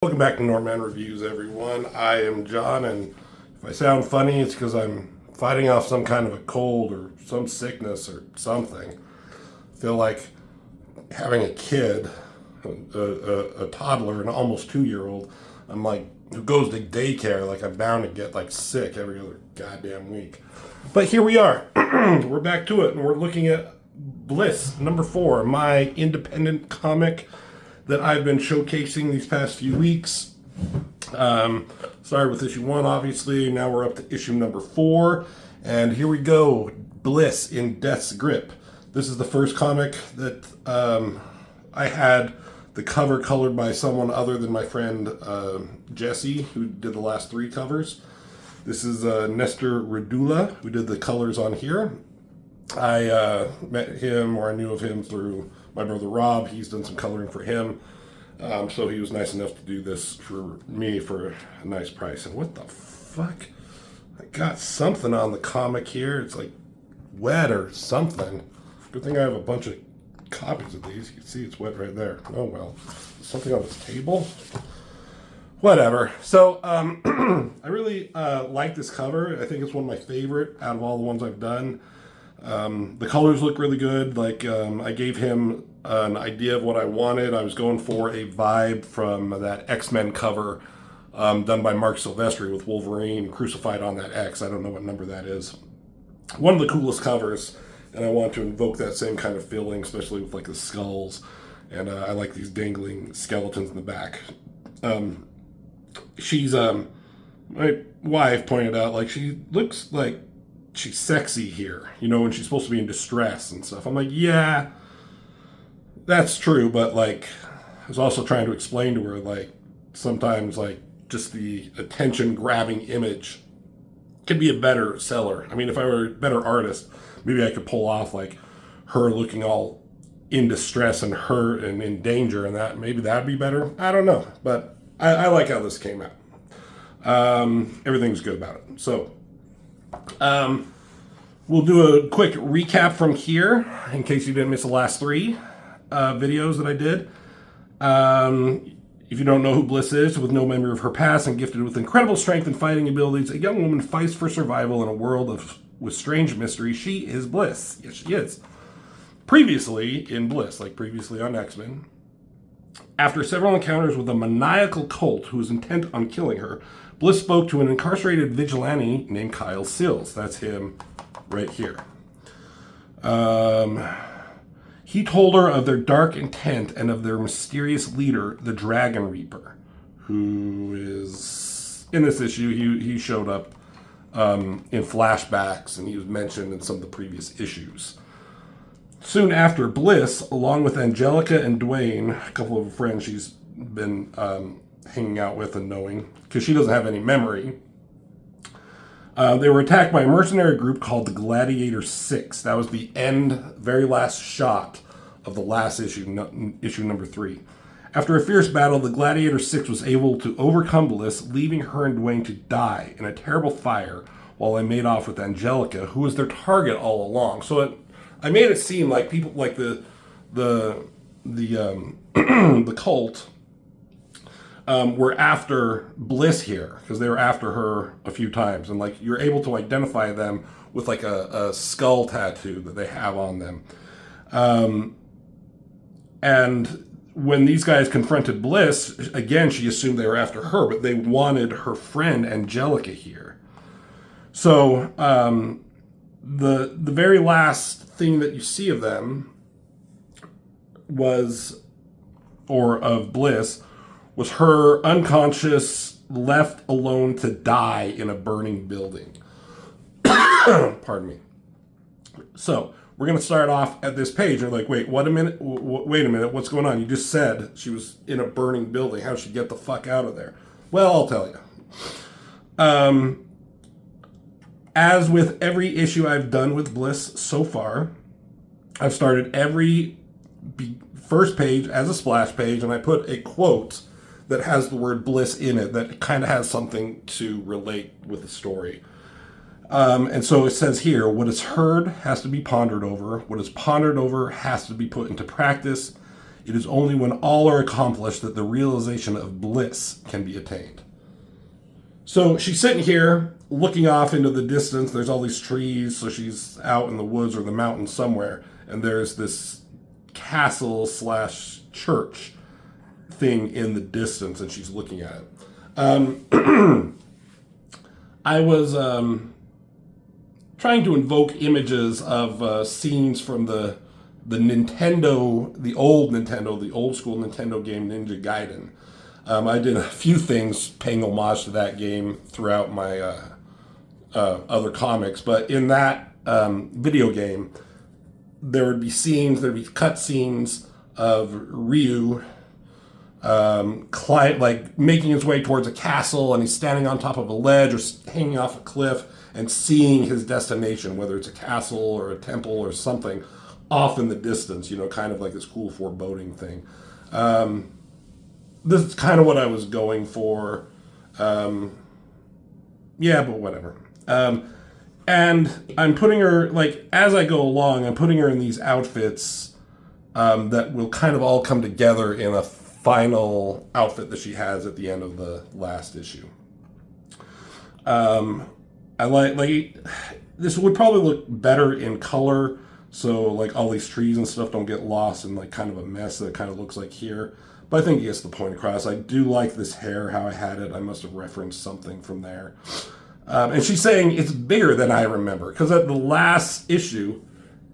Welcome back to Norman Reviews, everyone. I am John, and if I sound funny, it's because I'm fighting off some kind of a cold or some sickness or something. I feel like having a kid, a toddler, an almost 2-year-old. I'm like, who goes to daycare, like I'm bound to get like sick every other goddamn week. But here we are. We're back to it, and we're looking at Bliss, number 4, my independent comic that I've been showcasing these past few weeks. Started with issue 1, obviously. Now we're up to issue number 4. And here we go. Bliss in Death's Grip. This is the first comic that I had the cover colored by someone other than my friend Jesse, who did the last 3 covers. This is Nestor Radula, who did the colors on here. I met him, or I knew of him through my brother Rob. He's done some coloring for him. So he was nice enough to do this for me for a nice price. And what the fuck? I got something on the comic here. It's like wet or something. Good thing I have a bunch of copies of these. You can see it's wet right there. Oh well. Something on this table? Whatever. So I really like this cover. I think it's one of my favorite out of all the ones I've done. The colors look really good. Like I gave him an idea of what I wanted. I was going for a vibe from that X-Men cover done by Mark Silvestri with Wolverine crucified on that X. I don't know what number that is. One of the coolest covers, and I want to invoke that same kind of feeling, especially with like the skulls. And I like these dangling skeletons in the back. She's my wife pointed out, like, she looks like she's sexy here, you know, when she's supposed to be in distress and stuff. I'm like, yeah, that's true, but like, I was also trying to explain to her, like, sometimes like just the attention grabbing image could be a better seller. I mean, if I were a better artist, maybe I could pull off like her looking all in distress and hurt and in danger, and that maybe that'd be better. I don't know, but I like how this came out. Everything's good about it. So we'll do a quick recap from here in case you didn't miss the last 3 videos that I did. If you don't know who Bliss is, with no memory of her past and gifted with incredible strength and fighting abilities, a young woman fights for survival in a world with strange mystery. She is Bliss. Yes, she is. Previously in Bliss, like previously on X-Men, after several encounters with a maniacal cult who was intent on killing her, Bliss spoke to an incarcerated vigilante named Kyle Sills. That's him right here. He told her of their dark intent and of their mysterious leader, the Dragon Reaper, who is, in this issue, he showed up in flashbacks, and he was mentioned in some of the previous issues. Soon after, Bliss, along with Angelica and Dwayne, a couple of friends she's been hanging out with and knowing, because she doesn't have any memory, they were attacked by a mercenary group called the Gladiator 6. That was the end, very last shot of the last issue, issue number 3. After a fierce battle, the Gladiator 6 was able to overcome Bliss, leaving her and Dwayne to die in a terrible fire while they made off with Angelica, who was their target all along. So I made it seem like people, like the cult, were after Bliss here, because they were after her a few times, and like you're able to identify them with like a skull tattoo that they have on them. And when these guys confronted Bliss, again, she assumed they were after her, but they wanted her friend Angelica here. So the very last thing that you see of them was, or of Bliss, was her unconscious, left alone to die in a burning building. Pardon me. So we're going to start off at this page. You're like, wait, wait a minute, what's going on? You just said she was in a burning building. How did she get the fuck out of there? Well, I'll tell you. As with every issue I've done with Bliss so far, I've started every first page as a splash page, and I put a quote that has the word Bliss in it that kind of has something to relate with the story. And so it says here, what is heard has to be pondered over. What is pondered over has to be put into practice. It is only when all are accomplished that the realization of bliss can be attained. So she's sitting here looking off into the distance. There's all these trees, so she's out in the woods or the mountains somewhere, and there's this castle/church thing in the distance, and she's looking at it. I was trying to invoke images of scenes from the Nintendo, the old school Nintendo game Ninja Gaiden. I did a few things paying homage to that game throughout my other comics, but in that video game, there'd be cut scenes of Ryu making his way towards a castle, and he's standing on top of a ledge or hanging off a cliff and seeing his destination, whether it's a castle or a temple or something, off in the distance, kind of like this cool foreboding thing. This is kind of what I was going for. But whatever. And I'm putting her, as I go along, I'm putting her in these outfits that will kind of all come together in a final outfit that she has at the end of the last issue. I like this would probably look better in color, so all these trees and stuff don't get lost in kind of a mess that it kind of looks like here. But I think it gets the point across. I do like this hair, how I had it. I must have referenced something from there. And she's saying it's bigger than I remember, because at the last issue,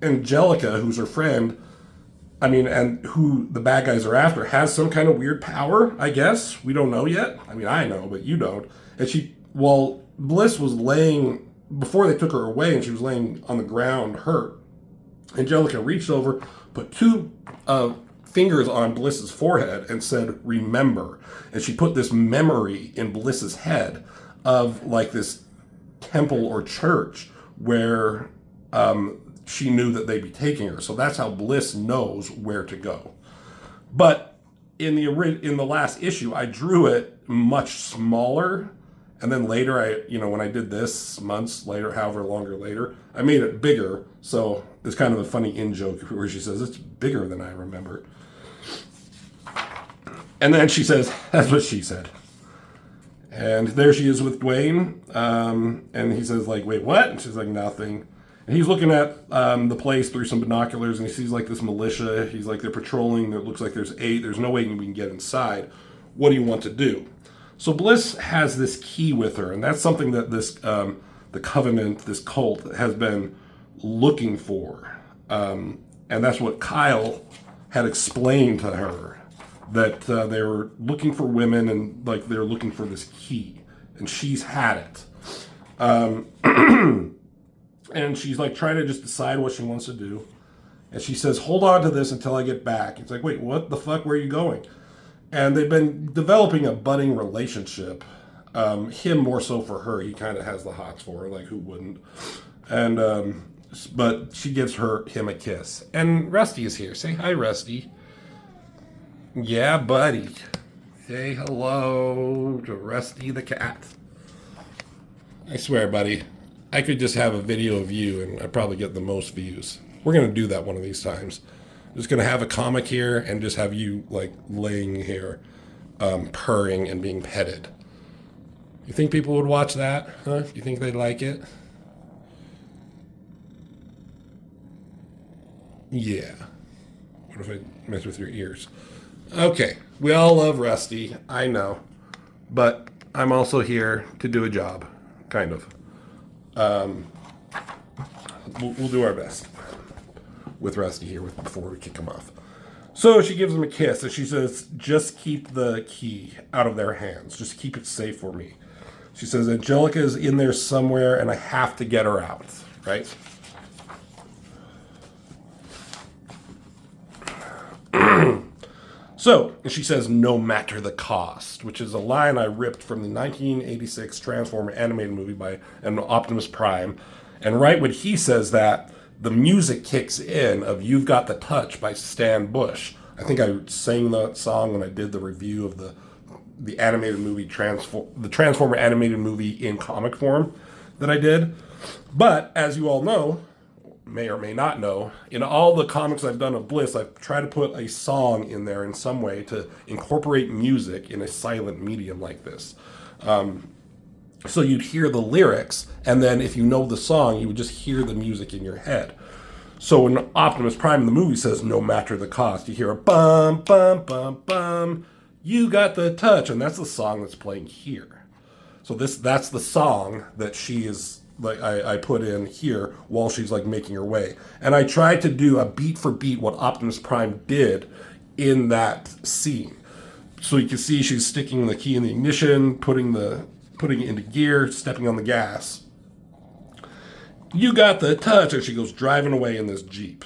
Angelica, who's her friend, and who the bad guys are after, has some kind of weird power, I guess. We don't know yet. I know, but you don't. And while Bliss was laying, before they took her away and she was laying on the ground hurt, Angelica reached over, put two fingers on Bliss's forehead and said, "Remember." And she put this memory in Bliss's head of this temple or church where she knew that they'd be taking her. So that's how Bliss knows where to go. But in the last issue, I drew it much smaller. And then later, when I did this months later, however longer later, I made it bigger. So it's kind of a funny in-joke where she says, "It's bigger than I remember." And then she says, that's what she said. And there she is with Dwayne. And he says, "Wait, what?" And she's like, "Nothing." And he's looking at the place through some binoculars, and he sees this militia. He's they're patrolling. It looks like there's 8. There's no way we can get inside. What do you want to do? So Bliss has this key with her, and that's something that this the Covenant, this cult, has been looking for. And that's what Kyle had explained to her, that they were looking for women, and they're looking for this key, and she's had it. And she's trying to just decide what she wants to do. And she says, "Hold on to this until I get back." It's wait, what the fuck? Where are you going? And they've been developing a budding relationship. Him more so for her. He kind of has the hots for her, who wouldn't? And but she gives him a kiss. And Rusty is here. Say hi, Rusty. Yeah, buddy. Say hello to Rusty the cat. I swear, buddy, I could just have a video of you and I'd probably get the most views. We're going to do that one of these times. I'm just going to have a comic here and just have you laying here purring and being petted. You think people would watch that? Huh? You think they'd like it? Yeah. What if I mess with your ears? Okay. We all love Rusty. I know. But I'm also here to do a job. Kind of. We'll do our best with Rusty here before we kick him off. So she gives him a kiss and she says, "Just keep the key out of their hands. Just keep it safe for me." She says, "Angelica is in there somewhere and I have to get her out." Right? So, she says, "No matter the cost," which is a line I ripped from the 1986 Transformer animated movie by Optimus Prime. And right when he says that, the music kicks in of "You've Got the Touch" by Stan Bush. I think I sang that song when I did the review of the animated movie, the Transformer animated movie in comic form that I did. But, as you all know, may or may not know, in all the comics I've done of Bliss, I've tried to put a song in there in some way to incorporate music in a silent medium like this. So you'd hear the lyrics, and then if you know the song, you would just hear the music in your head. So when Optimus Prime in the movie says, no matter the cost, you hear a bum, bum, bum, bum, you got the touch, and that's the song that's playing here. So that's the song that she is, like, I put in here while she's, like, making her way. And I tried to do a beat for beat what Optimus Prime did in that scene. So you can see she's sticking the key in the ignition, putting it into gear, stepping on the gas. You got the touch, and she goes driving away in this Jeep.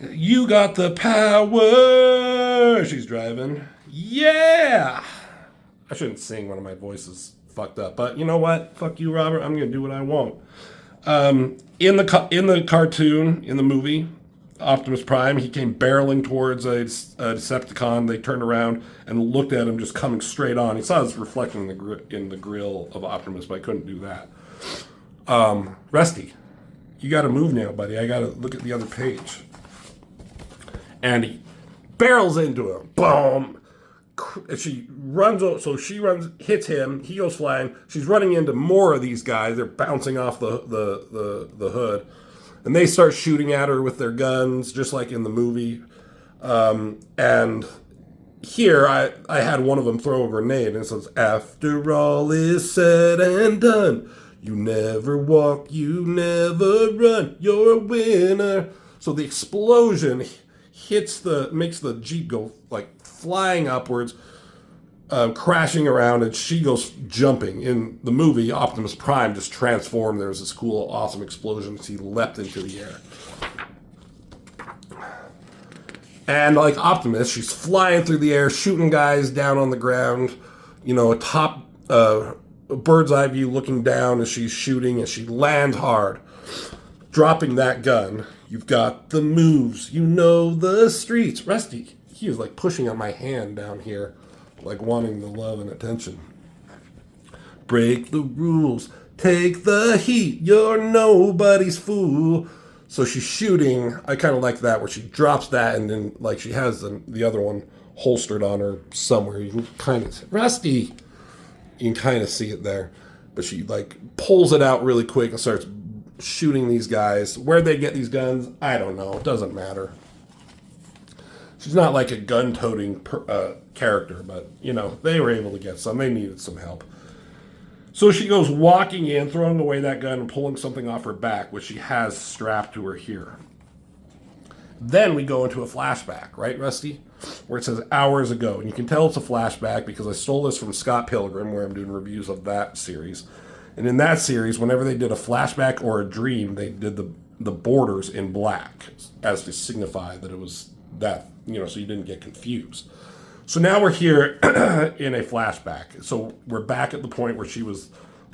You got the power, she's driving. Yeah! I shouldn't sing, one of my voices fucked up, but you know what? Fuck you, Robert. I'm gonna do what I want. In the cartoon, in the movie, Optimus Prime, he came barreling towards a Decepticon. They turned around and looked at him just coming straight on. He saw his reflection in the grill of Optimus, but I couldn't do that. Rusty, you got to move now, buddy. I got to look at the other page. And he barrels into him. Boom. She runs, so she runs, hits him. He goes flying. She's running into more of these guys. They're bouncing off the hood. And they start shooting at her with their guns, just like in the movie. And here, I had one of them throw a grenade, and it says, after all is said and done, you never walk, you never run, you're a winner. So the explosion makes the Jeep go, like, flying upwards, crashing around, and she goes jumping. In the movie, Optimus Prime just transformed. There was this cool, awesome explosion as he leapt into the air. And like Optimus, she's flying through the air, shooting guys down on the ground, a top bird's eye view looking down as she's shooting, and she lands hard. Dropping that gun, you've got the moves, the streets. Rusty, he was like pushing on my hand down here, like wanting the love and attention. Break the rules, take the heat, you're nobody's fool. So she's shooting. I kind of like that, where she drops that, and then like she has the other one holstered on her somewhere. You can kind of, Rusty, you can kind of see it there. But she like pulls it out really quick and starts shooting these guys. Where'd they get these guns? I don't know. It doesn't matter. She's not like a gun-toting character, but, they were able to get some. They needed some help. So she goes walking in, throwing away that gun and pulling something off her back, which she has strapped to her here. Then we go into a flashback, right, Rusty? Where it says hours ago. And you can tell it's a flashback because I stole this from Scott Pilgrim, where I'm doing reviews of that series. And in that series, whenever they did a flashback or a dream, they did the borders in black as to signify that it was that, so you didn't get confused. So now we're here in a flashback. So we're back at the point where she was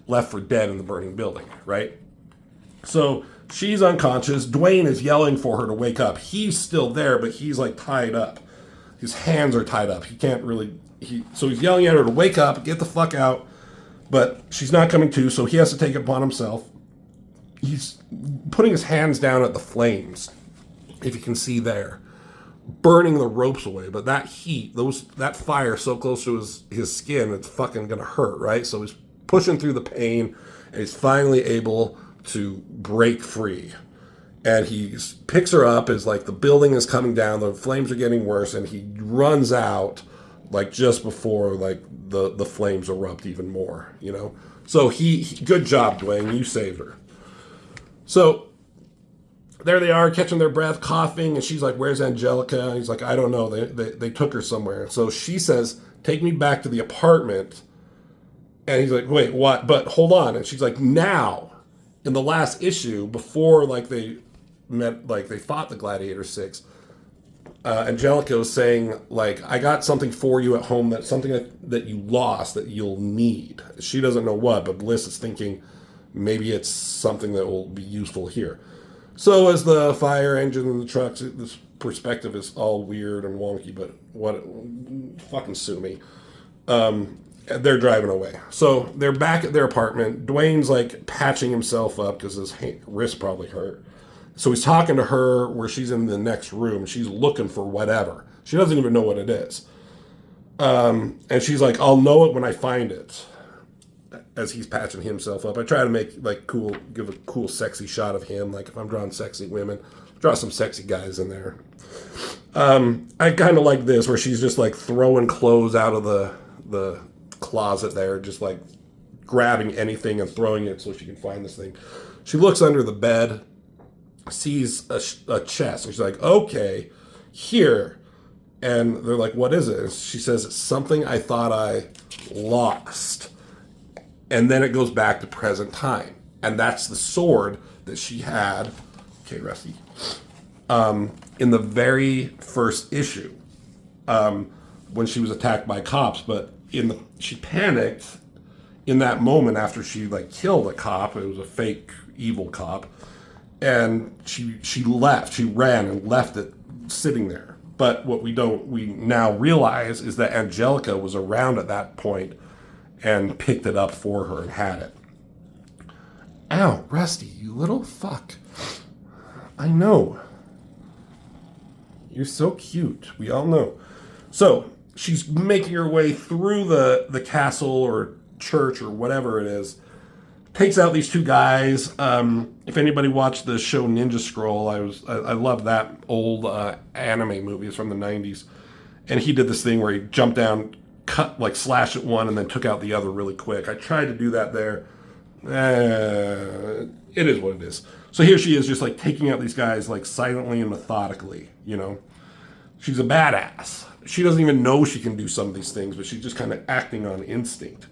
left for dead in the burning building, right? So she's unconscious. Dwayne is yelling for her to wake up. He's still there, but he's like tied up. His hands are tied up. He can't really, so he's yelling at her to wake up, get the fuck out. But she's not coming to, so he has to take it upon himself. He's putting his hands down at the flames, if you can see there, burning the ropes away. But that heat, that fire so close to his skin, it's fucking gonna hurt, right? So he's pushing through the pain, and he's finally able to break free. And he picks her up as like the building is coming down, the flames are getting worse, and he runs out like just before like the flames erupt even more, So he good job, Dwayne, you saved her. So there they are, catching their breath, coughing, and she's like, where's Angelica? And he's like, I don't know, they took her somewhere. So she says, take me back to the apartment. And he's like, wait, what? But hold on. And she's like, now, in the last issue, before like they fought the Gladiator 6, Angelica was saying, like, I got something for you at home, something that you lost that you'll need. She doesn't know what, but Bliss is thinking maybe it's something that will be useful here. So as the fire engine and the trucks, this perspective is all weird and wonky, but fucking sue me. they're driving away. So they're back at their apartment. Dwayne's like patching himself up because his wrist probably hurt. So he's talking to her where she's in the next room. She's looking for whatever. She doesn't even know what it is. And she's like, I'll know it when I find it. As he's patching himself up. I try to make like give a cool sexy shot of him. Like if I'm drawing sexy women, draw some sexy guys in there. I kind of like this where she's just like throwing clothes out of the closet there, just like grabbing anything and throwing it so she can find this thing. She looks under the bed, sees a chest, and she's like, okay, here. And they're like, what is it? And she says, it's something I thought I lost. And then it goes back to present time. And that's the sword that she had, okay, Rusty, in the very first issue when she was attacked by cops. But she panicked in that moment after she like killed a cop. It was a fake evil cop. And she left. She ran and left it sitting there. But what we now realize is that Angelica was around at that point and picked it up for her and had it. Ow, Rusty, you little fuck. I know. You're so cute. We all know. So she's making her way through the castle or church or whatever it is. Takes out these two guys. If anybody watched the show Ninja Scroll, I love that old anime movie. It's from the 90s. And he did this thing where he jumped down, slash at one, and then took out the other really quick. I tried to do that there. It is what it is. So here she is just like taking out these guys like silently and methodically, you know. She's a badass. She doesn't even know she can do some of these things, but she's just kind of acting on instinct.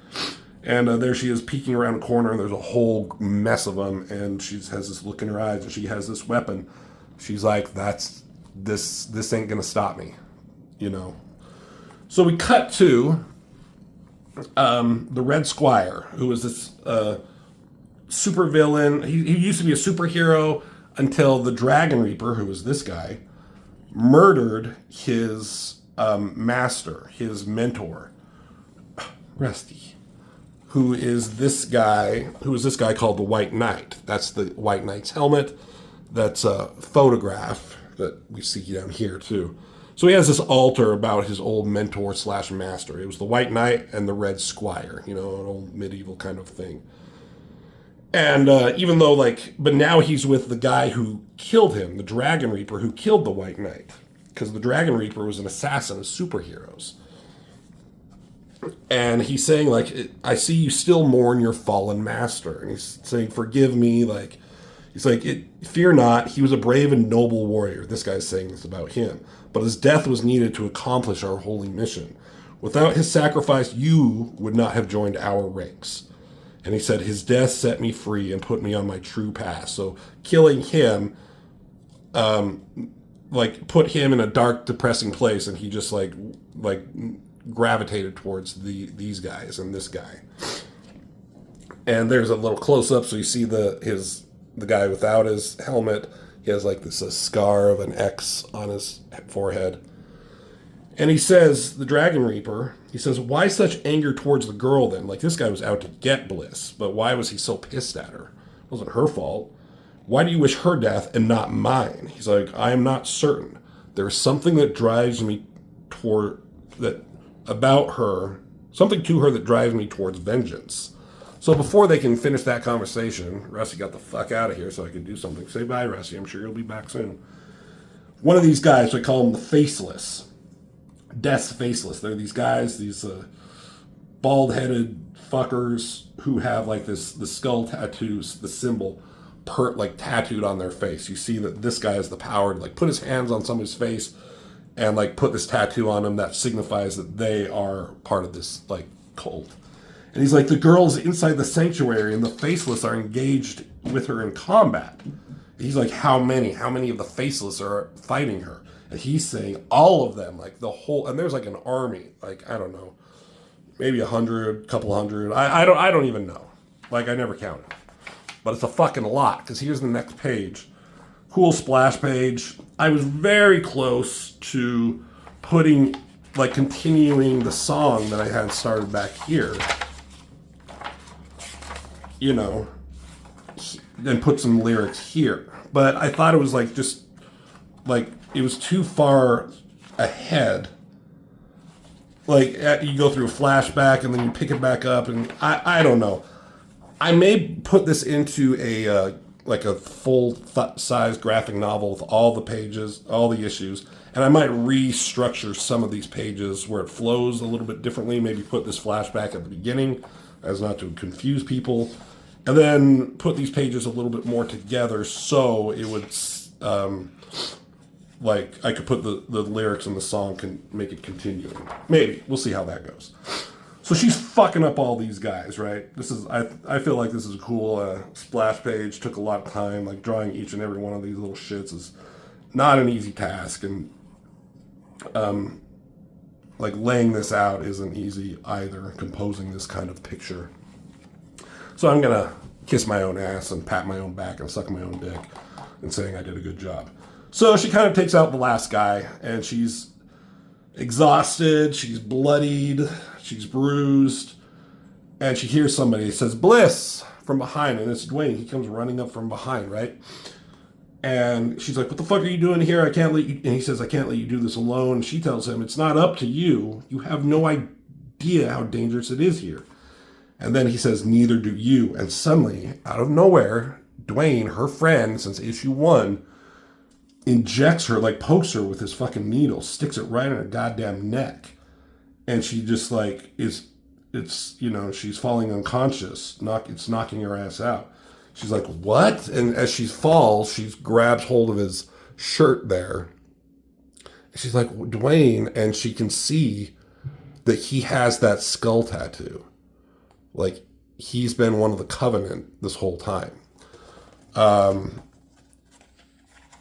And there she is peeking around a corner, and there's a whole mess of them, and she has this look in her eyes, and she has this weapon. She's like, this ain't gonna stop me, you know. So we cut to the Red Squire, who was this super villain. He used to be a superhero until the Dragon Reaper, who was this guy, murdered his master, his mentor, Rusty. Who is this guy called the White Knight. That's the White Knight's helmet. That's a photograph that we see down here too. So he has this altar about his old mentor / master. It was the White Knight and the Red Squire, you know, an old medieval kind of thing. And even though but now he's with the guy who killed him, the Dragon Reaper who killed the White Knight. Because the Dragon Reaper was an assassin of superheroes. And he's saying, I see you still mourn your fallen master. And he's saying, forgive me. He's like, fear not. He was a brave and noble warrior. This guy's saying this about him. But his death was needed to accomplish our holy mission. Without his sacrifice, you would not have joined our ranks. And he said, his death set me free and put me on my true path. So killing him, put him in a dark, depressing place. And he just gravitated towards these guys and this guy. And there's a little close up, so you see the guy without his helmet. He has this scar of an X on his forehead. And he says, the Dragon Reaper, he says, why such anger towards the girl then? This guy was out to get Bliss, but why was he so pissed at her? It wasn't her fault. Why do you wish her death and not mine? He's like, I am not certain. There is something that drives me about her, something to her that drives me towards vengeance. So before they can finish that conversation, Rusty got the fuck out of here so I could do something. Say bye, Rusty. I'm sure you'll be back soon. One of these guys, I call them the Faceless. Death's Faceless. They're these guys, these bald-headed fuckers who have the skull tattoos, the symbol, tattooed on their face. You see that this guy has the power to put his hands on somebody's face and put this tattoo on them that signifies that they are part of this cult. And he's like, the girl's inside the sanctuary and the Faceless are engaged with her in combat. He's like, how many of the Faceless are fighting her? And he's saying all of them, the whole, and there's an army, I don't know, maybe 100, couple hundred. I don't even know. I never counted. But it's a fucking lot, because here's the next page. Cool splash page. I was very close to putting like continuing the song that I had started back here, you know, and put some lyrics here. But I thought it was like just like it was too far ahead. Like you go through a flashback and then you pick it back up, and I don't know. I may put this into a like a full size graphic novel with all the pages, all the issues, and I might restructure some of these pages where it flows a little bit differently. Maybe put this flashback at the beginning as not to confuse people, and then put these pages a little bit more together so it would like I could put the lyrics in the song, can make it continuing. Maybe we'll see how that goes. So she's fucking up all these guys, right? This is I feel like this is a cool splash page. Took a lot of time. Like drawing each and every one of these little shits is not an easy task, and like laying this out isn't easy either. Composing this kind of picture. So I'm gonna kiss my own ass and pat my own back and suck my own dick and saying I did a good job. So she kind of takes out the last guy, and she's exhausted, she's bloodied, she's bruised, and she hears somebody says, "Bliss," from behind, and it's Dwayne. He comes running up from behind, right? And she's like, "What the fuck are you doing here? I can't let you," and he says, "I can't let you do this alone." And she tells him, "It's not up to you. You have no idea how dangerous it is here." And then he says, "Neither do you." And suddenly, out of nowhere, Dwayne, her friend since issue 1, injects her, like pokes her with his fucking needle, sticks it right in her goddamn neck. And she just like it's, you know, she's falling unconscious. It's knocking her ass out. She's like, "What?" And as she falls, she grabs hold of his shirt there. She's like, "Dwayne," and she can see that he has that skull tattoo. Like, he's been one of the Covenant this whole time.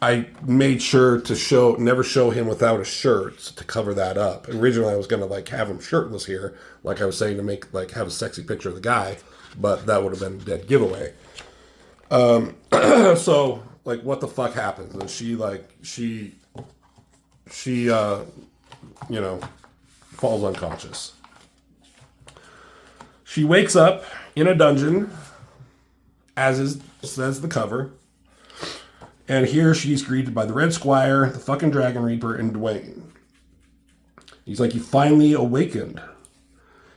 I made sure to never show him without a shirt to cover that up. Originally, I was gonna like have him shirtless here, like I was saying, to make like have a sexy picture of the guy, but that would have been a dead giveaway. So like, what the fuck happens? And she you know, falls unconscious. She wakes up in a dungeon, says the cover. And here she's greeted by the Red Squire, the fucking Dragon Reaper, and Dwayne. He's like, "You finally awakened."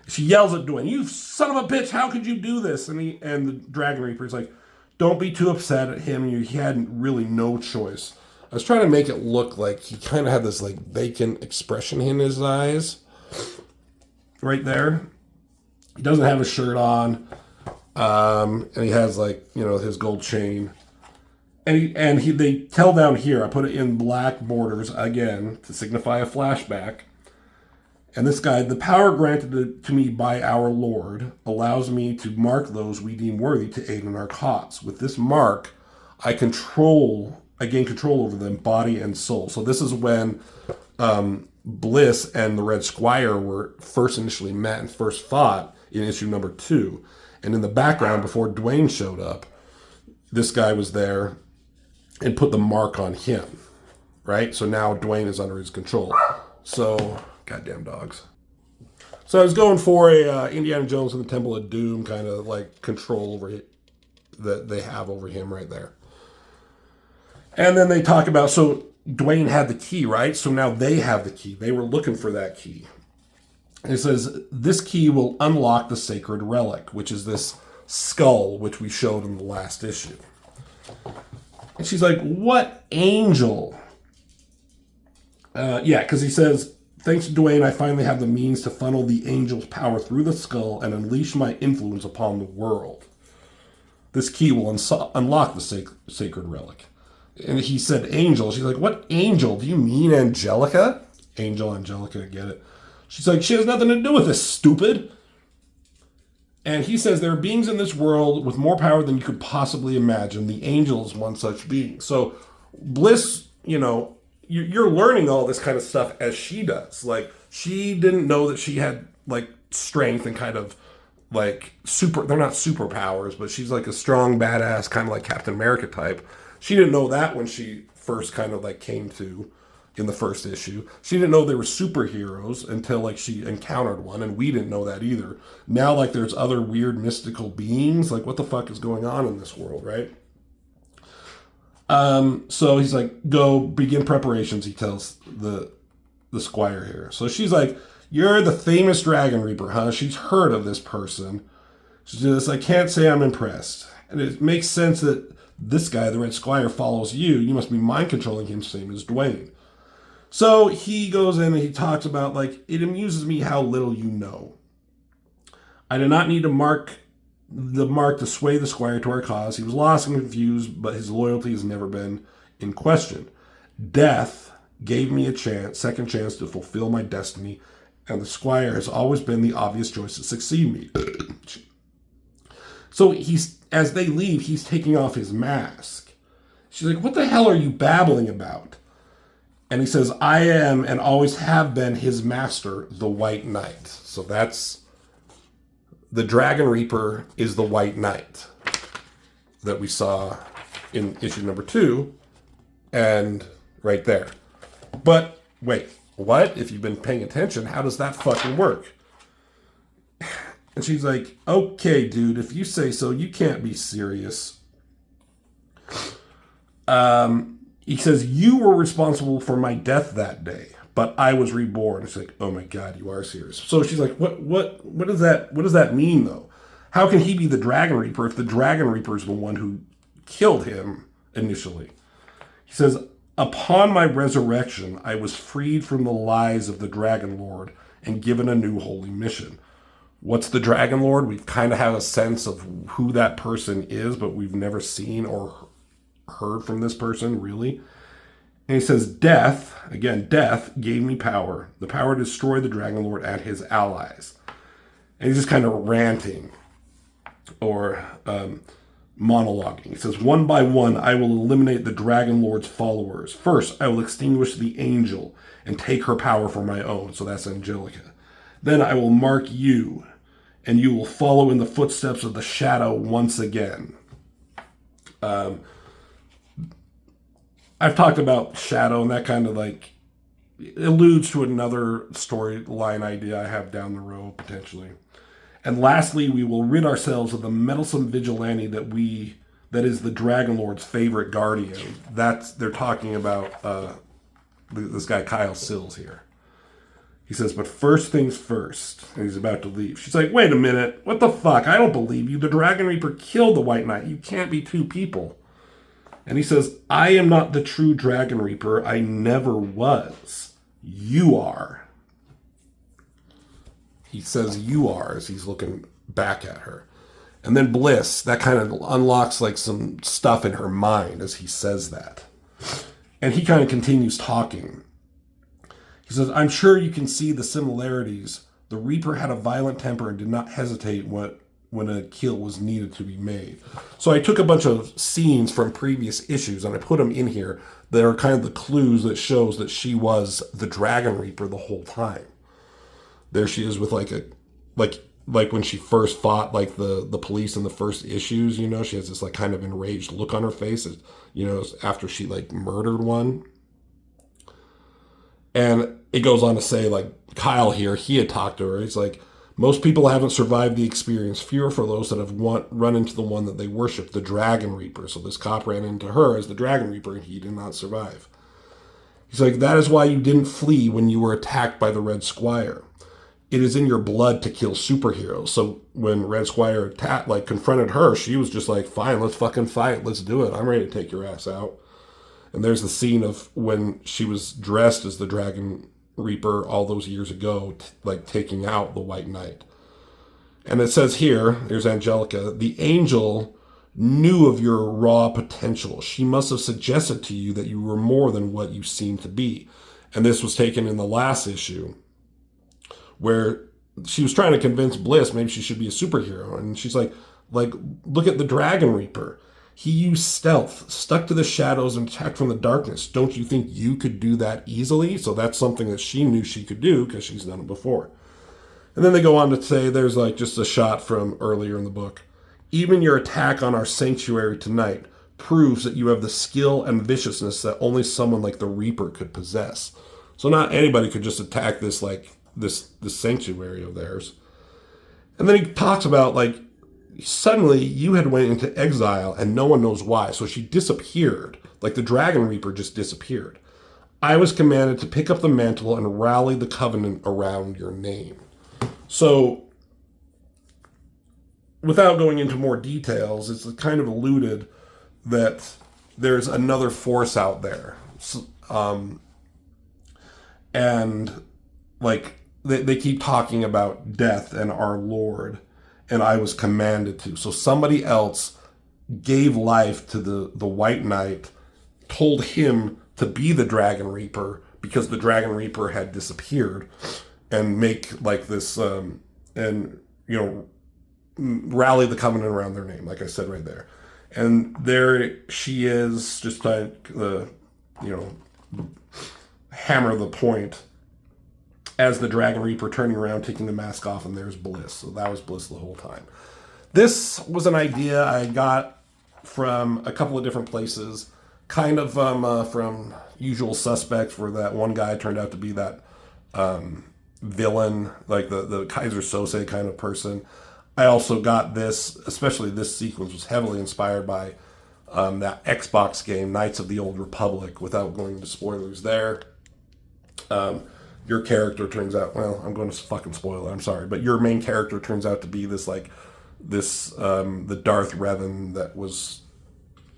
She yells at Dwayne, "You son of a bitch, how could you do this?" And the Dragon Reaper's like, "Don't be too upset at him. He had really no choice." I was trying to make it look like he kind of had this like vacant expression in his eyes. Right there. He doesn't have a shirt on. And he has like, you know, his gold chain. And they tell down here, I put it in black borders again to signify a flashback. And this guy, "The power granted to me by our Lord allows me to mark those we deem worthy to aid in our cause. With this mark, I gain control over them, body and soul." So this is when Bliss and the Red Squire were first initially met and first fought in issue number 2. And in the background, before Dwayne showed up, this guy was there and put the mark on him, right? So now Dwayne is under his control. So, goddamn dogs. So I was going for a Indiana Jones and the Temple of Doom kind of like control over it that they have over him right there. And then they talk about, so Dwayne had the key, right? So now they have the key. They were looking for that key. And it says, "This key will unlock the sacred relic," which is this skull, which we showed in the last issue. And she's like, "What angel?" Yeah, because he says, "Thanks to Dwayne, I finally have the means to funnel the angel's power through the skull and unleash my influence upon the world. This key will unlock the sacred relic." And he said angel. She's like, "What angel? Do you mean Angelica?" Angelica, get it. She's like, "She has nothing to do with this, stupid." And he says, "There are beings in this world with more power than you could possibly imagine. The angel is one such being." So Bliss, you know, you're learning all this kind of stuff as she does. Like, she didn't know that she had like strength and kind of like they're not superpowers, but she's like a strong, badass, kind of like Captain America type. She didn't know that when she first kind of like came to in the first issue. She didn't know they were superheroes until like she encountered one, and we didn't know that either. Now like there's other weird mystical beings. Like what the fuck is going on in this world, right? So he's like, go begin preparations, he tells the squire here. So she's like, you're the famous Dragon Reaper, huh? She's heard of this person. She says, I can't say I'm impressed. And it makes sense that this guy, the Red Squire, follows you. You must be mind controlling him, same as Dwayne. So he goes in and he talks about, like, it amuses me how little you know. I did not need the mark to sway the squire to our cause. He was lost and confused, but his loyalty has never been in question. Death gave me a second chance to fulfill my destiny, and the squire has always been the obvious choice to succeed me. So as they leave, he's taking off his mask. She's like, what the hell are you babbling about? And he says, I am and always have been his master, the White Knight. So that's the Dragon Reaper is the White Knight that we saw in issue number 2 and right there. But wait, what? If you've been paying attention, how does that fucking work? And she's like, okay, dude, if you say so, you can't be serious. He says, you were responsible for my death that day, but I was reborn. It's like, oh my God, you are serious. So she's like, what does that mean though? How can he be the Dragon Reaper if the Dragon Reaper is the one who killed him initially? He says, upon my resurrection, I was freed from the lies of the Dragon Lord and given a new holy mission. What's the Dragon Lord? We've kind of had a sense of who that person is, but we've never seen or heard from this person, really. And he says, death gave me power. The power to destroy the Dragon Lord and his allies. And he's just kind of ranting or monologuing. He says, one by one, I will eliminate the Dragon Lord's followers. First, I will extinguish the angel and take her power for my own. So that's Angelica. Then I will mark you, and you will follow in the footsteps of the shadow once again. I've talked about shadow, and that kind of like alludes to another storyline idea I have down the road, potentially. And lastly, we will rid ourselves of the meddlesome vigilante that is the Dragon Lord's favorite guardian. They're talking about this guy Kyle Sills here. He says, but first things first. And he's about to leave. She's like, wait a minute. What the fuck? I don't believe you. The Dragon Reaper killed the White Knight. You can't be two people. And he says, I am not the true Dragon Reaper. I never was. You are. He says you are as he's looking back at her. And then Bliss, that kind of unlocks like some stuff in her mind as he says that. And he kind of continues talking. He says, I'm sure you can see the similarities. The Reaper had a violent temper and did not hesitate when a kill was needed to be made. So I took a bunch of scenes from previous issues and I put them in here. They're kind of the clues that shows that she was the Dragon Reaper the whole time. There she is with like when she first fought like the police in the first issues, you know, she has this like kind of enraged look on her face, you know, after she like murdered one. And it goes on to say, like, Kyle here, he had talked to her. He's like, most people haven't survived the experience. Fewer for those that have run into the one that they worship, the Dragon Reaper. So this cop ran into her as the Dragon Reaper, and he did not survive. He's like, that is why you didn't flee when you were attacked by the Red Squire. It is in your blood to kill superheroes. So when Red Squire confronted her, she was just like, fine, let's fucking fight. Let's do it. I'm ready to take your ass out. And there's the scene of when she was dressed as the Dragon Reaper all those years ago, taking out the White Knight. And it says here, there's Angelica, the angel knew of your raw potential. She must have suggested to you that you were more than what you seem to be. And this was taken in the last issue, where she was trying to convince Bliss maybe she should be a superhero. And she's like, look at the Dragon Reaper. He used stealth, stuck to the shadows, and attacked from the darkness. Don't you think you could do that easily? So that's something that she knew she could do because she's done it before. And then they go on to say there's like just a shot from earlier in the book. Even your attack on our sanctuary tonight proves that you have the skill and viciousness that only someone like the Reaper could possess. So not anybody could just attack this sanctuary of theirs. And then he talks about like suddenly you had went into exile and no one knows why. So she disappeared. Like the Dragon Reaper just disappeared. I was commanded to pick up the mantle and rally the covenant around your name. So without going into more details, it's kind of alluded that there's another force out there. And like they keep talking about death and our Lord, and I was commanded to. So somebody else gave life to the White Knight, told him to be the Dragon Reaper because the Dragon Reaper had disappeared, and make like this, and rally the covenant around their name, like I said right there. And there she is, just like hammer the point as the Dragon Reaper turning around, taking the mask off, and there's Bliss. So that was Bliss the whole time. This was an idea I got from a couple of different places, kind of from Usual Suspects, where that one guy turned out to be that villain, like the Kaiser Sose kind of person. I also got this, especially this sequence was heavily inspired by that Xbox game, Knights of the Old Republic, without going into spoilers there. Your character turns out, well, I'm going to fucking spoil it, I'm sorry, but your main character turns out to be the Darth Revan that was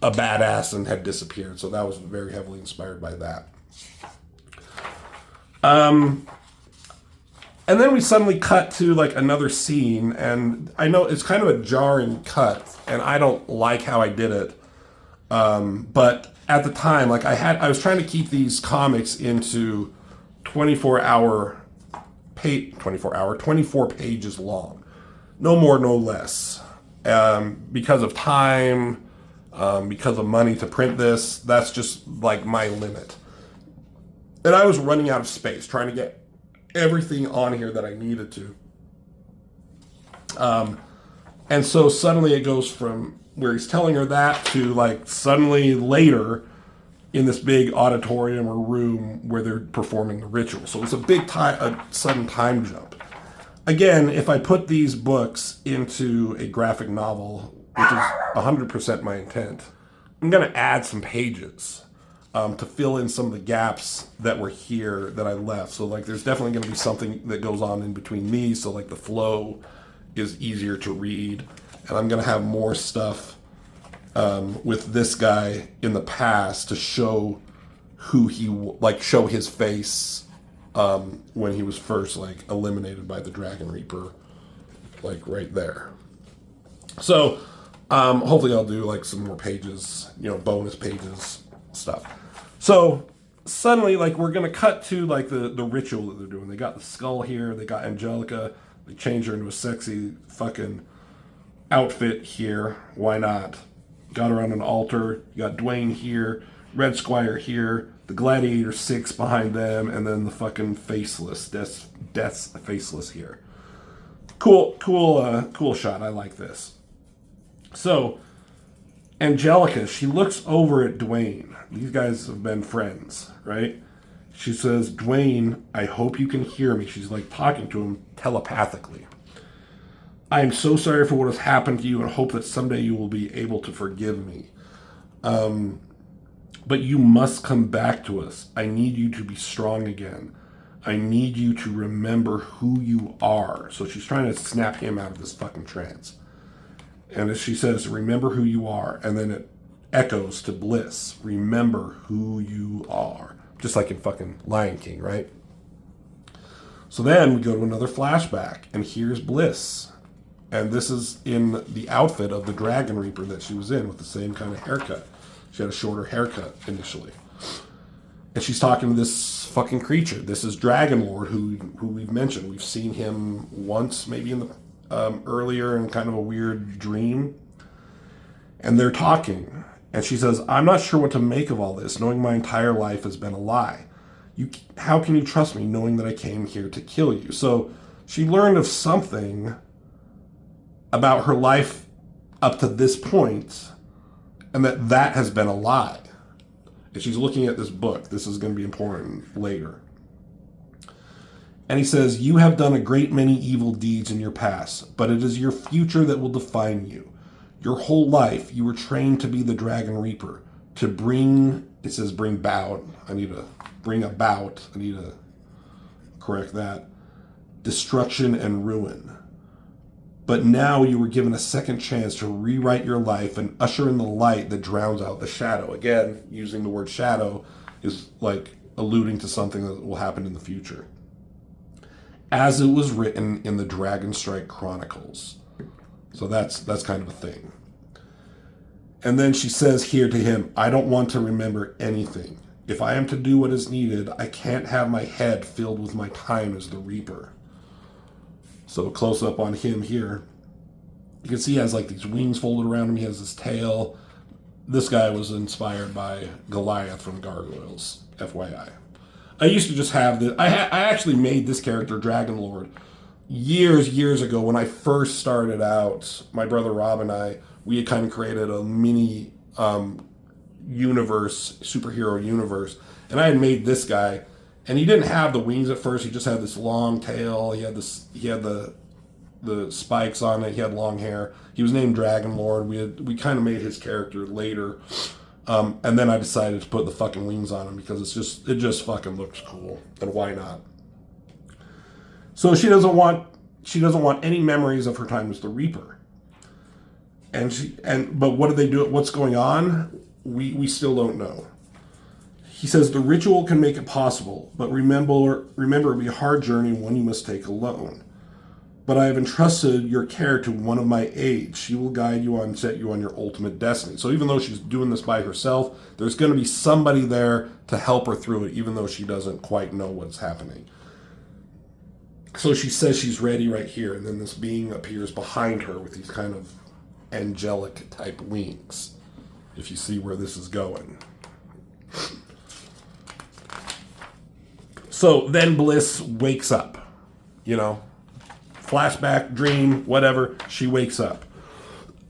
a badass and had disappeared. So that was very heavily inspired by that. And then we suddenly cut to like another scene, and I know it's kind of a jarring cut, and I don't like how I did it. But at the time, like I was trying to keep these comics into 24 pages long. No more, no less. Because of time, because of money to print this, that's just like my limit. And I was running out of space trying to get everything on here that I needed to. And so suddenly it goes from where he's telling her that to like suddenly later in this big auditorium or room where they're performing the ritual. So it's a sudden time jump. Again, if I put these books into a graphic novel, which is 100% my intent, I'm going to add some pages to fill in some of the gaps that were here that I left. So like there's definitely going to be something that goes on in between these, so like the flow is easier to read. And I'm going to have more stuff with this guy in the past to show show his face when he was first like eliminated by the Dragon Reaper, like right there. So hopefully I'll do like some more pages, bonus pages stuff. So suddenly like we're gonna cut to like the ritual that they're doing. They got the skull here, they got Angelica, they changed her into a sexy fucking outfit here. Why not? Got her on an altar. You got Dwayne here, Red Squire here, the Gladiator 6 behind them, and then the fucking Faceless, Death's Faceless here. Cool shot. I like this. So, Angelica, she looks over at Dwayne. These guys have been friends, right? She says, Dwayne, I hope you can hear me. She's like talking to him telepathically. I am so sorry for what has happened to you and hope that someday you will be able to forgive me. But you must come back to us. I need you to be strong again. I need you to remember who you are. So she's trying to snap him out of this fucking trance. And as she says, remember who you are. And then it echoes to Bliss. Remember who you are. Just like in fucking Lion King, right? So then we go to another flashback. And here's Bliss. And this is in the outfit of the Dragon Reaper that she was in with the same kind of haircut. She had a shorter haircut initially. And she's talking to this fucking creature. This is Dragon Lord, who we've mentioned. We've seen him once, maybe in the earlier in kind of a weird dream. And they're talking. And she says, I'm not sure what to make of all this, knowing my entire life has been a lie. How can you trust me, knowing that I came here to kill you? So she learned of something about her life up to this point, and that has been a lie. And she's looking at this book. This is going to be important later. And he says, you have done a great many evil deeds in your past, but it is your future that will define you. Your whole life, you were trained to be the Dragon Reaper, to bring, it says bring about, I need to correct that, destruction and ruin. But now you were given a second chance to rewrite your life and usher in the light that drowns out the shadow. Again, using the word shadow is like alluding to something that will happen in the future. As it was written in the Dragonstrike Chronicles. So that's kind of a thing. And then she says here to him, I don't want to remember anything. If I am to do what is needed, I can't have my head filled with my time as the Reaper. So close up on him here. You can see he has like these wings folded around him. He has his tail. This guy was inspired by Goliath from Gargoyles, FYI. I used to just have this. I actually made this character, Dragon Lord, years ago when I first started out. My brother Rob and I, we had kind of created a mini universe, superhero universe. And I had made this guy. And he didn't have the wings at first. He just had this long tail. He had the spikes on it. He had long hair. He was named Dragon Lord. We kind of made his character later. And then I decided to put the fucking wings on him because it just fucking looks cool. And why not? So she doesn't want any memories of her time as the Reaper. But what do they do? What's going on? We still don't know. He says the ritual can make it possible, but remember it'll be a hard journey and one you must take alone. But I have entrusted your care to one of my aides. She will guide you and set you on your ultimate destiny. So even though she's doing this by herself, there's going to be somebody there to help her through it, even though she doesn't quite know what's happening. So she says she's ready right here, and then this being appears behind her with these kind of angelic type wings, if you see where this is going. So then Bliss wakes up, flashback, dream, whatever. She wakes up.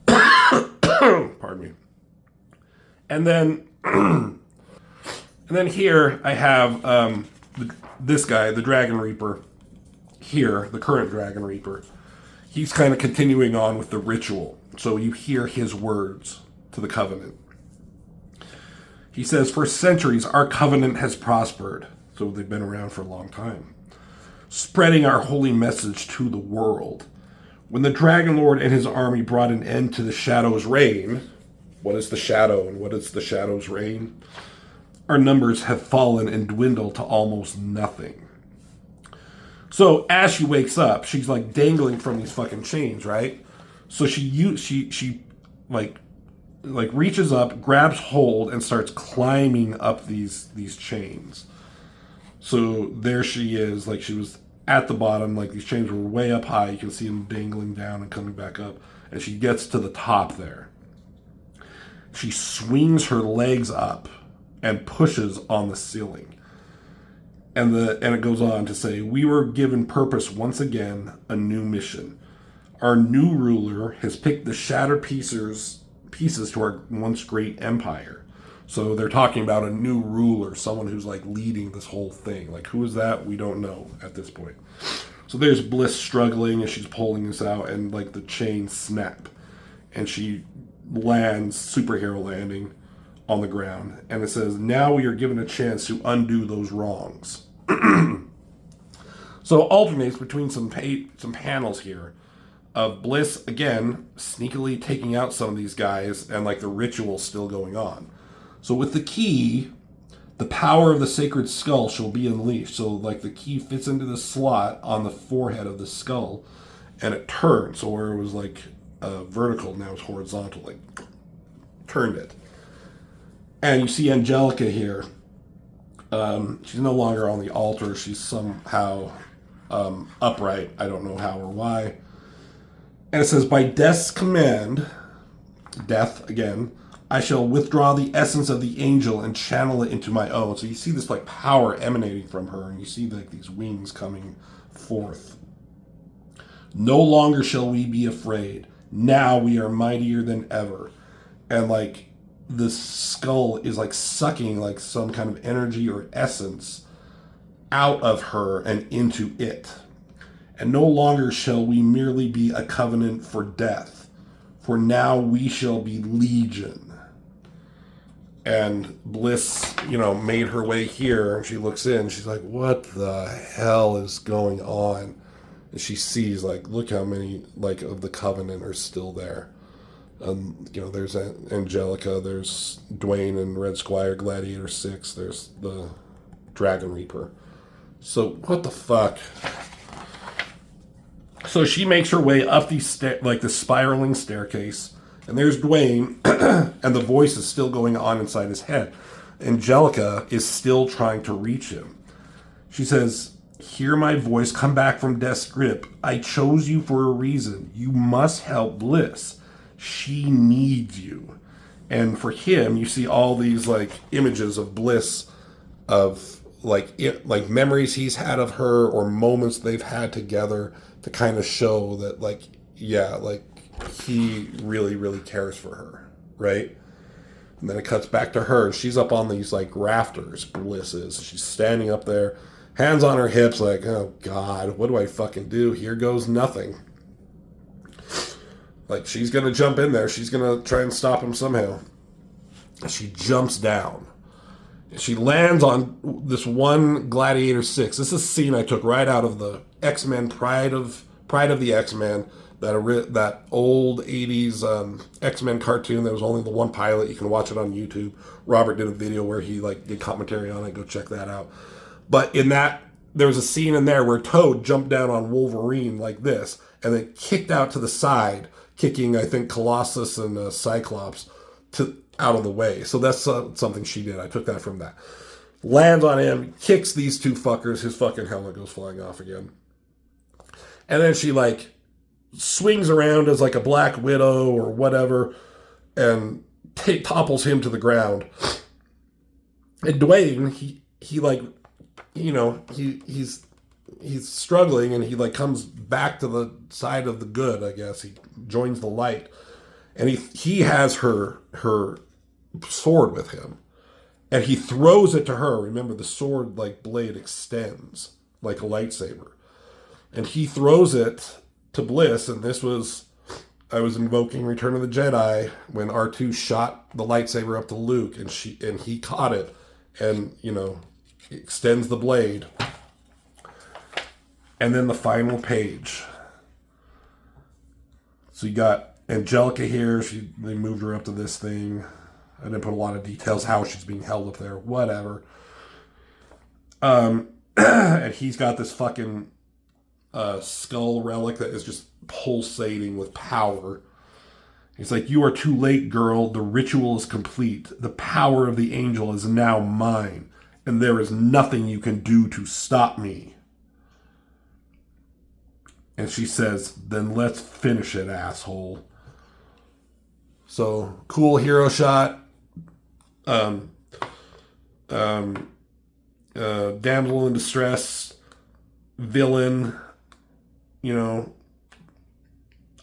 Pardon me. And then here I have this guy, the Dragon Reaper. Here, the current Dragon Reaper. He's kind of continuing on with the ritual. So you hear his words to the Covenant. He says, for centuries, our Covenant has prospered. So they've been around for a long time. Spreading our holy message to the world. When the Dragon Lord and his army brought an end to the Shadow's reign, what is the Shadow and what is the Shadow's reign? Our numbers have fallen and dwindled to almost nothing. So as she wakes up, she's like dangling from these fucking chains, right? So she reaches up, grabs hold, and starts climbing up these chains. So there she is, like she was at the bottom, like these chains were way up high. You can see them dangling down and coming back up. And she gets to the top there. She swings her legs up and pushes on the ceiling. And it goes on to say, we were given purpose once again, a new mission. Our new ruler has picked the shattered pieces to our once great empire. So they're talking about a new ruler, someone who's like leading this whole thing. Like, who is that? We don't know at this point. So there's Bliss struggling as she's pulling this out, and like the chains snap. And she lands, superhero landing, on the ground. And it says, now we are given a chance to undo those wrongs. So it alternates between some panels here of Bliss, again, sneakily taking out some of these guys, and like the ritual still going on. So with the key, the power of the sacred skull shall be unleashed. So like the key fits into the slot on the forehead of the skull, and it turns. So where it was like vertical, now it's horizontal, like turned it. And you see Angelica here. She's no longer on the altar. She's somehow upright. I don't know how or why. And it says, by Death's command, Death again, I shall withdraw the essence of the angel and channel it into my own. So you see this like power emanating from her, and you see like these wings coming forth. No longer shall we be afraid. Now we are mightier than ever. And like the skull is like sucking like some kind of energy or essence out of her and into it. And no longer shall we merely be a covenant for death, for now we shall be legion. And Bliss, made her way here, and she looks in, she's like, what the hell is going on? And she sees, like, look how many, like, of the covenant are still there. There's Angelica, there's Dwayne and Red Squire, Gladiator 6, there's the Dragon Reaper. So, what the fuck? So she makes her way up the spiraling staircase, and there's Dwayne, and the voice is still going on inside his head. Angelica is still trying to reach him. She says, hear my voice, come back from death's grip. I chose you for a reason. You must help Bliss. She needs you. And for him, you see all these like images of Bliss, of like memories he's had of her or moments they've had together, to kind of show that, like, yeah, like, he really, really cares for her, right? And then it cuts back to her, and she's up on these, like, rafters, Bliss is. She's standing up there, hands on her hips, like, oh, God, what do I fucking do? Here goes nothing. Like, she's gonna jump in there. She's gonna try and stop him somehow. She jumps down. She lands on this one Gladiator 6. This is a scene I took right out of the X-Men Pride of the X-Men, that old 80s X-Men cartoon. There was only the one pilot. You can watch it on YouTube. Robert did a video where he did commentary on it. Go check that out. But in that, there was a scene in there where Toad jumped down on Wolverine like this and then kicked out to the side, kicking, I think, Colossus and Cyclops out of the way. So that's something she did. I took that from that. Lands on him, kicks these two fuckers, his fucking helmet goes flying off again. And then she, like, swings around as, like, a Black Widow or whatever and topples him to the ground. And Dwayne, he's struggling, and he, like, comes back to the side of the good, I guess. He joins the light. And he has her sword with him. And he throws it to her. Remember, the sword, like, blade extends like a lightsaber. And he throws it to Bliss, and I was invoking Return of the Jedi when R2 shot the lightsaber up to Luke, and he caught it, and, extends the blade. And then the final page. So you got Angelica here. They moved her up to this thing. I didn't put a lot of details how she's being held up there. Whatever. And he's got this fucking skull relic that is just pulsating with power. He's like, you are too late, girl. The ritual is complete. The power of the angel is now mine, and there is nothing you can do to stop me. And she says, then let's finish it, asshole. So, cool hero shot. Damsel in distress. Villain.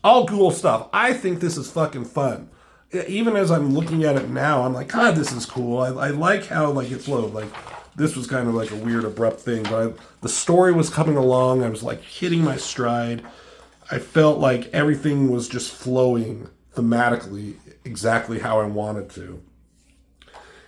All cool stuff. I think this is fucking fun. Even as I'm looking at it now, I'm like, God, this is cool. I like how, like, it flowed. Like, this was kind of like a weird, abrupt thing, but the story was coming along. I was, like, hitting my stride. I felt like everything was just flowing thematically exactly how I wanted to.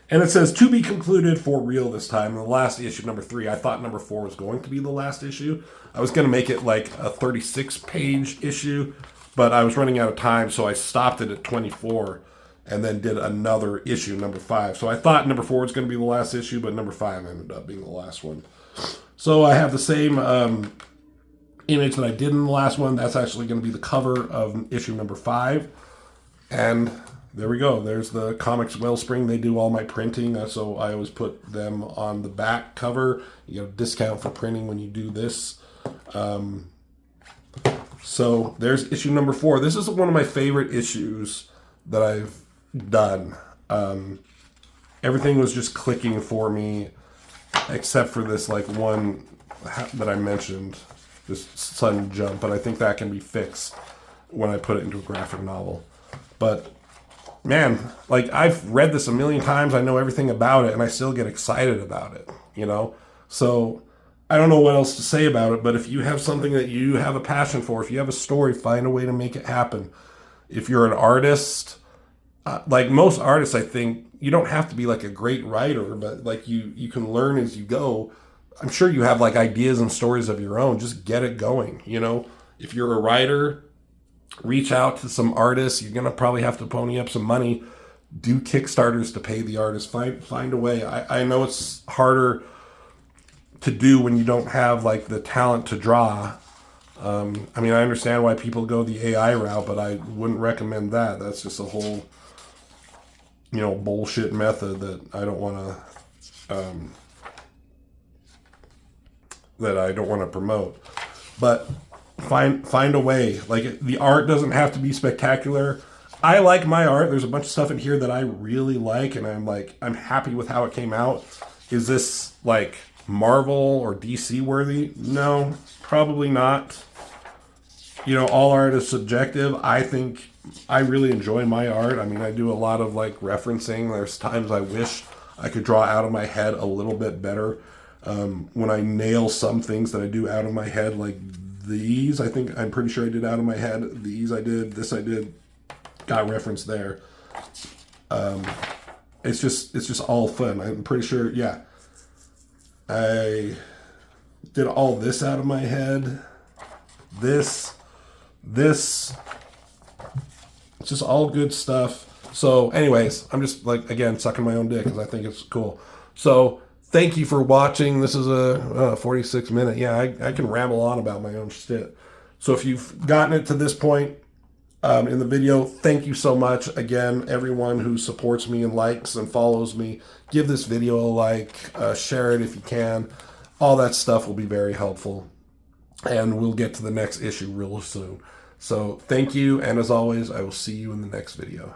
And it says, to be concluded for real this time. The last issue, number 3, I thought number 4 was going to be the last issue. I was going to make it like a 36-page issue, but I was running out of time, so I stopped it at 24 and then did another issue, number 5. So I thought number 4 was going to be the last issue, but number 5 ended up being the last one. So I have the same image that I did in the last one. That's actually going to be the cover of issue number 5. And there we go. There's the Comics Wellspring. They do all my printing, so I always put them on the back cover. You get a discount for printing when you do this. So there's issue number 4. This is one of my favorite issues that I've done. Everything was just clicking for me, except for this like one that I mentioned, this sudden jump. But I think that can be fixed when I put it into a graphic novel. But man, like I've read this a million times. I know everything about it and I still get excited about it, you know? So I don't know what else to say about it, but if you have something that you have a passion for, if you have a story, find a way to make it happen. If you're an artist, like most artists, I think you don't have to be like a great writer, but like you can learn as you go. I'm sure you have like ideas and stories of your own. Just get it going, you know? If you're a writer, reach out to some artists. You're gonna probably have to pony up some money. Do Kickstarters to pay the artist. Find a way. I know it's harder to do when you don't have like the talent to draw. I mean, I understand why people go the AI route, but I wouldn't recommend that. That's just a whole, you know, bullshit method that I don't want to promote. But find a way. Like, the art doesn't have to be spectacular. I like my art. There's a bunch of stuff in here that I really like, and I'm happy with how it came out. Is this like Marvel or DC worthy? No, probably not. You know, all art is subjective. I think I really enjoy my art. I mean, I do a lot of like referencing. There's times I wish I could draw out of my head a little bit better. When I nail some things that I do out of my head, like these, I'm pretty sure I did out of my head. These I did, this I did, got referenced there. It's just all fun. I'm pretty sure, yeah. I did all this out of my head. This, it's just all good stuff. So anyways, I'm just like, again, sucking my own dick because I think it's cool. So thank you for watching. This is a 46 minute. Yeah, I can ramble on about my own shit. So if you've gotten it to this point in the video, thank you so much. Again, everyone who supports me and likes and follows me, give this video a like, share it if you can. All that stuff will be very helpful. And we'll get to the next issue real soon. So thank you, and as always, I will see you in the next video.